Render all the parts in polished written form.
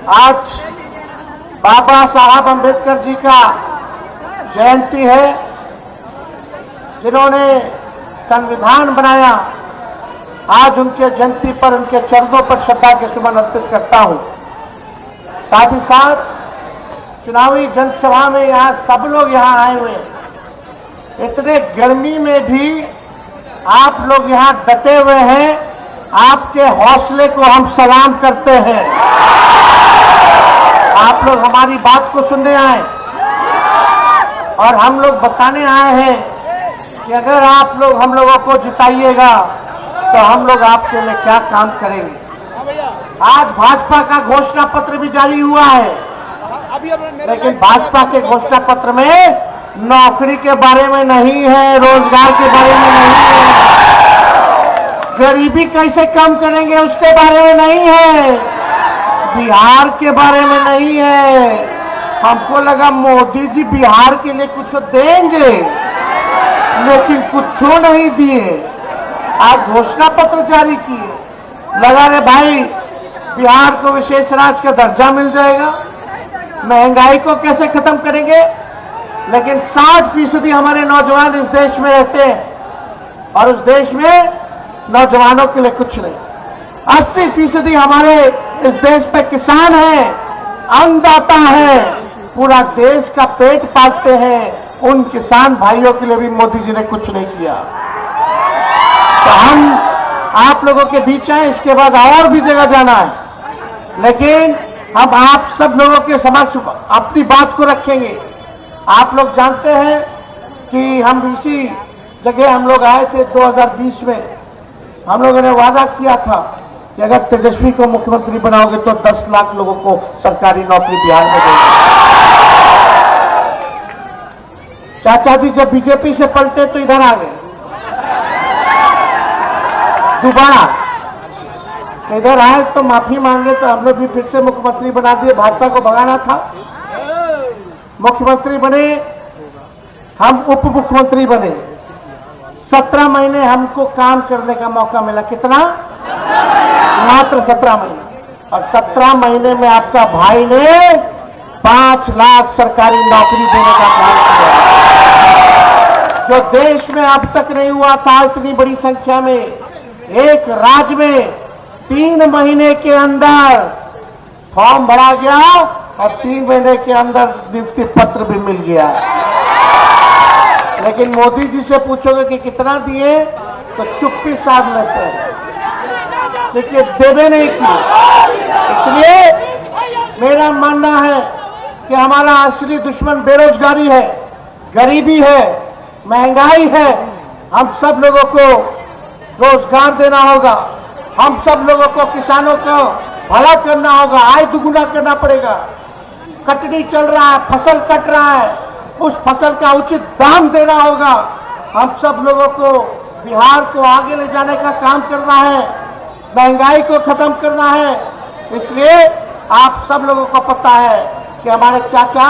आज बाबा साहब अंबेडकर जी का जयंती है, जिन्होंने संविधान बनाया। आज उनके जयंती पर उनके चरणों पर श्रद्धा के सुमन अर्पित करता हूं। साथ ही साथ चुनावी जनसभा में यहाँ सब लोग यहाँ आए हुए हैं। इतने गर्मी में भी आप लोग यहाँ डटे हुए हैं। आपके हौसले को हम सलाम करते हैं। आप लोग हमारी बात को सुनने आए और हम लोग बताने आए हैं कि अगर आप लोग हम लोगों को जिताइएगा तो हम लोग आपके लिए क्या काम करेंगे। आज भाजपा का घोषणा पत्र भी जारी हुआ है, लेकिन भाजपा के घोषणा पत्र में नौकरी के बारे में नहीं है, रोजगार के बारे में नहीं है, गरीबी कैसे कम करेंगे उसके बारे में नहीं है, बिहार के बारे में नहीं है। हमको लगा मोदी जी बिहार के लिए कुछ देंगे, लेकिन कुछ नहीं दिए। आज घोषणा पत्र जारी किए, लगा रे भाई बिहार को विशेष राज्य का दर्जा मिल जाएगा, महंगाई को कैसे खत्म करेंगे। लेकिन 60% हमारे नौजवान इस देश में रहते हैं और उस देश में नौजवानों के लिए कुछ नहीं। 80% हमारे इस देश में किसान हैं, अन्नदाता हैं, पूरा देश का पेट पालते हैं। उन किसान भाइयों के लिए भी मोदी जी ने कुछ नहीं किया। तो हम आप लोगों के बीच आए, इसके बाद और भी जगह जाना है, लेकिन हम आप सब लोगों के समक्ष अपनी बात को रखेंगे। आप लोग जानते हैं कि हम इसी जगह हम लोग आए थे 2020 में। हम लोगों ने वादा किया था कि अगर तेजस्वी को मुख्यमंत्री बनाओगे तो 10 लाख लोगों को सरकारी नौकरी बिहार में देंगे। चाचा जी जब बीजेपी से पलटे तो इधर आ गए दोबारा, तो इधर आए तो माफी मांगे, तो हम लोग भी फिर से मुख्यमंत्री बना दिए। भाजपा को भगाना था, मुख्यमंत्री बने, हम उप मुख्यमंत्री बने। 17 महीने हमको काम करने का मौका मिला। कितना? मात्र 17 महीने। और 17 महीने में आपका भाई ने 5 लाख सरकारी नौकरी देने का काम किया, जो देश में अब तक नहीं हुआ था। इतनी बड़ी संख्या में एक राज्य में 3 महीने के अंदर फॉर्म भरा गया और 3 महीने के अंदर नियुक्ति पत्र भी मिल गया। लेकिन मोदी जी से पूछोगे कि कितना दिए तो चुप्पी साध लेते हैं, क्योंकि देवे नहीं की। इसलिए मेरा मानना है कि हमारा असली दुश्मन बेरोजगारी है, गरीबी है, महंगाई है। हम सब लोगों को रोजगार देना होगा, हम सब लोगों को किसानों को भला करना होगा, आय दुगुना करना पड़ेगा। कटनी चल रहा है, फसल कट रहा है, उस फसल का उचित दाम देना होगा। हम सब लोगों को बिहार को आगे ले जाने का काम करना है, महंगाई को खत्म करना है। इसलिए आप सब लोगों को पता है कि हमारे चाचा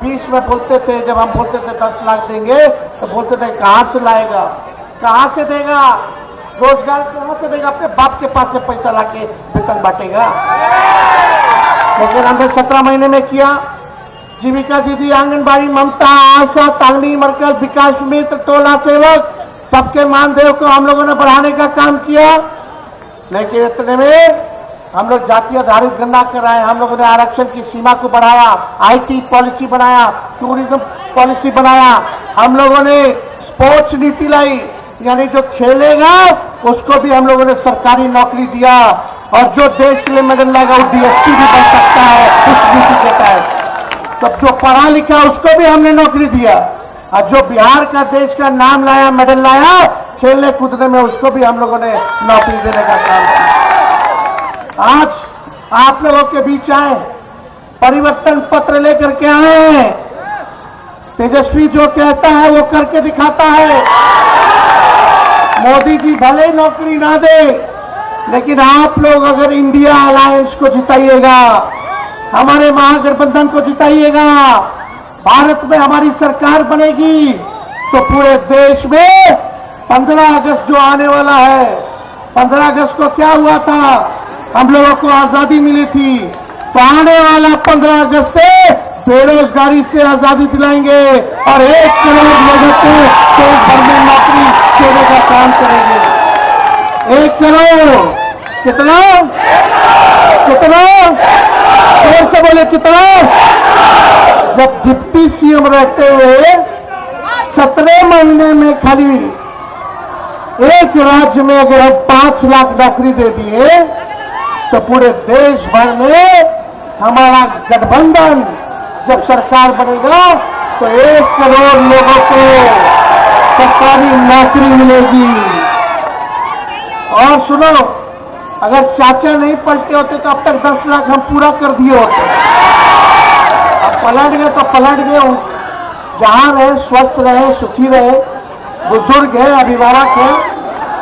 20 में बोलते थे, जब हम बोलते थे 10 लाख देंगे तो बोलते थे कहां से लाएगा, कहां से देगा, रोजगार कहां से देगा, अपने बाप के पास से पैसा लाके वेतन बांटेगा। लेकिन हमने 17 महीने में किया। जीविका दीदी, आंगनबाड़ी, ममता, आशा, तालमी मरकज, विकास मित्र, टोला सेवक, सबके मानदेय को हम लोगों ने बढ़ाने का काम किया। लेकिन इतने में हम लोग जाति आधारित गणना कराए, हम लोगों ने आरक्षण की सीमा को बढ़ाया, IT पॉलिसी बनाया, टूरिज्म पॉलिसी बनाया, हम लोगों ने स्पोर्ट्स नीति लाई, यानी जो खेलेगा उसको भी हम लोगों ने सरकारी नौकरी दिया, और जो देश के लिए मेडल लाएगा वो DSP भी बन सकता है उस नीति के तहत। तब जो पढ़ा लिखा उसको भी हमने नौकरी दिया, और जो बिहार का देश का नाम लाया, मेडल लाया खेलने कूदने में, उसको भी हम लोगों ने नौकरी देने का काम किया। आज आप लोगों के बीच आए, परिवर्तन पत्र लेकर के आए हैं। तेजस्वी जो कहता है वो करके दिखाता है। मोदी जी भले नौकरी ना दे, लेकिन आप लोग अगर इंडिया अलायंस को जिताइएगा, हमारे महागठबंधन को जिताइएगा, भारत में हमारी सरकार बनेगी, तो पूरे देश में 15 अगस्त जो आने वाला है, 15 अगस्त को क्या हुआ था, हम लोगों को आजादी मिली थी, तो आने वाला 15 अगस्त से बेरोजगारी से आजादी दिलाएंगे और 1 करोड़ लोगों को देश भर में नौकरी देने का काम करेंगे। 1 करोड़ कितना कितना जोर से बोले कितना। जब डिप्टी सीएम रहते हुए 17 महीने में खाली एक राज्य में अगर हम 5 लाख नौकरी दे दिए तो पूरे देश भर में हमारा गठबंधन जब सरकार बनेगा तो 1 करोड़ लोगों को सरकारी नौकरी मिलेगी। और सुनो, अगर चाचा नहीं पलटे होते तो अब तक 10 लाख हम पूरा कर दिए होते। अब पलट गए तो पलट गए। जहां रहे स्वस्थ रहे, सुखी रहे, बुजुर्ग है, अभिभावक है।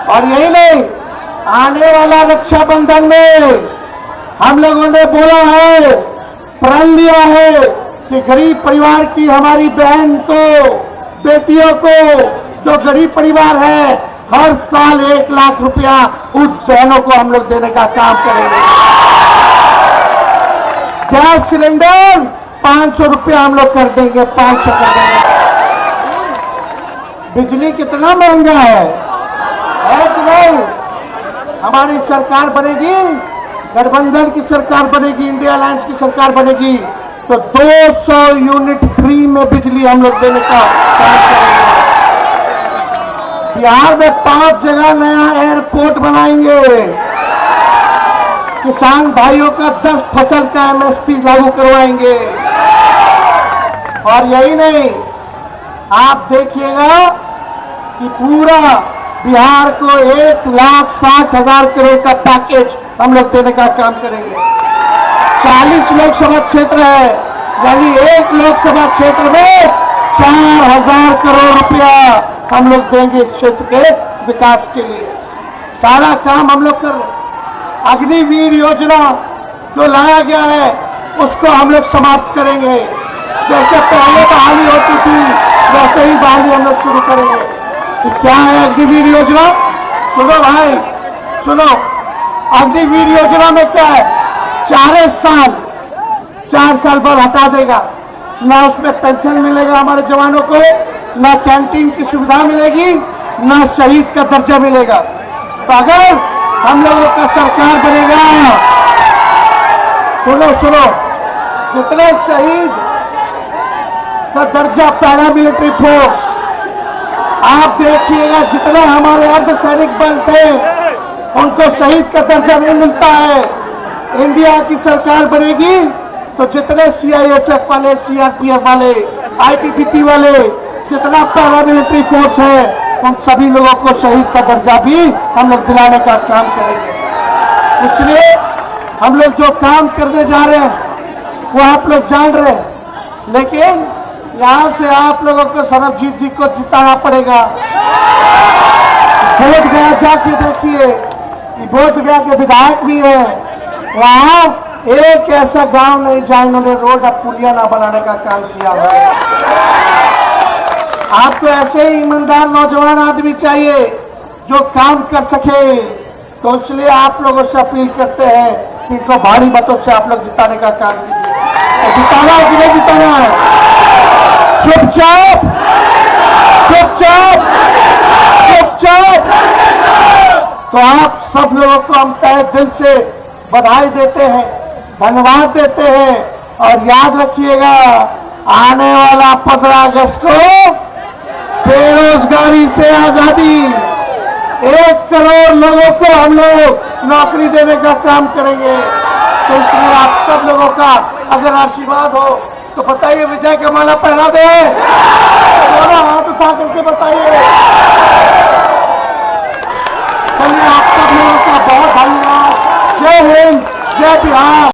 और यही नहीं, आने वाला रक्षाबंधन में हम लोगों ने बोला है, प्रण लिया है कि गरीब परिवार की हमारी बहन को, बेटियों को, जो गरीब परिवार है, हर साल 1 लाख रुपया उन बहनों को हम लोग देने का काम करेंगे। गैस सिलेंडर 500 रुपया हम लोग कर देंगे, 500 कर देंगे। बिजली कितना महंगा है कि नहीं? हमारी सरकार बनेगी, गठबंधन की सरकार बनेगी, इंडिया अलायंस की सरकार बनेगी तो 200 यूनिट फ्री में बिजली हम लोग देने का काम करेंगे। बिहार में 5 जगह नया एयरपोर्ट बनाएंगे। किसान भाइयों का 10 फसल का एमएसपी लागू करवाएंगे। और यही नहीं, आप देखिएगा कि पूरा बिहार को 1,60,000 करोड़ का पैकेज हम लोग देने का काम करेंगे। 40 लोकसभा क्षेत्र है, यानी 1 लोकसभा क्षेत्र में 4,000 करोड़ रुपया हम लोग देंगे इस क्षेत्र के विकास के लिए। सारा काम हम लोग कर रहे हैं। अग्निवीर योजना जो लाया गया है उसको हम लोग समाप्त करेंगे। जैसे पहले बहाली होती थी वैसे ही बहाली हम लोग शुरू करेंगे। कि क्या है अग्निवीर योजना? सुनो भाई, सुनो, अग्निवीर योजना में क्या है? 4 साल बाद हटा देगा। ना उसमें पेंशन मिलेगा हमारे जवानों को, ना कैंटीन की सुविधा मिलेगी, ना शहीद का दर्जा मिलेगा। तो अगर हम लोगों का सरकार बनेगा, सुनो, जितने शहीद का दर्जा पैरामिलिट्री फोर्स, आप देखिएगा जितने हमारे अर्धसैनिक बल थे उनको शहीद का दर्जा नहीं मिलता है। इंडिया की सरकार बनेगी तो जितने सीआईएसएफ वाले, सीआरपीएफ वाले, आईटीबीपी वाले, जितना पैरामिलिट्री फोर्स है उन सभी लोगों को शहीद का दर्जा भी हम लोग दिलाने का काम करेंगे। इसलिए हम लोग जो काम करने जा रहे हैं वो आप लोग जान रहे हैं, लेकिन यहां से आप लोगों को सरबजीत जी को जिताना पड़ेगा। बोध गया जाके देखिए, बोध गया के विधायक भी है, वहां एक ऐसा गांव नहीं जहां इन्होंने रोड और पुलिया ना बनाने का काम किया हो। आपको ऐसे ही ईमानदार नौजवान आदमी चाहिए जो काम कर सके। तो इसलिए आप लोगों से अपील करते हैं कि इनको भारी मतों से आप लोग जिताने का काम कीजिए। तो जिताना है कि नहीं जिताना है? चुपचाप तो आप सब लोगों को हम तहे दिल से बधाई देते हैं, धन्यवाद देते हैं। और याद रखिएगा, आने वाला 15 अगस्त को बेरोजगारी से आजादी, 1 करोड़ लोगों को हम लोग नौकरी देने का काम करेंगे। तो इसलिए आप सब लोगों का अगर आशीर्वाद हो तो बताइए, विजय का माला पहना दे, दोनों हाथ उठा करके बताइए। चलिए, आप सब लोगों का बहुत धन्यवाद। जय हिंद, जय बिहार।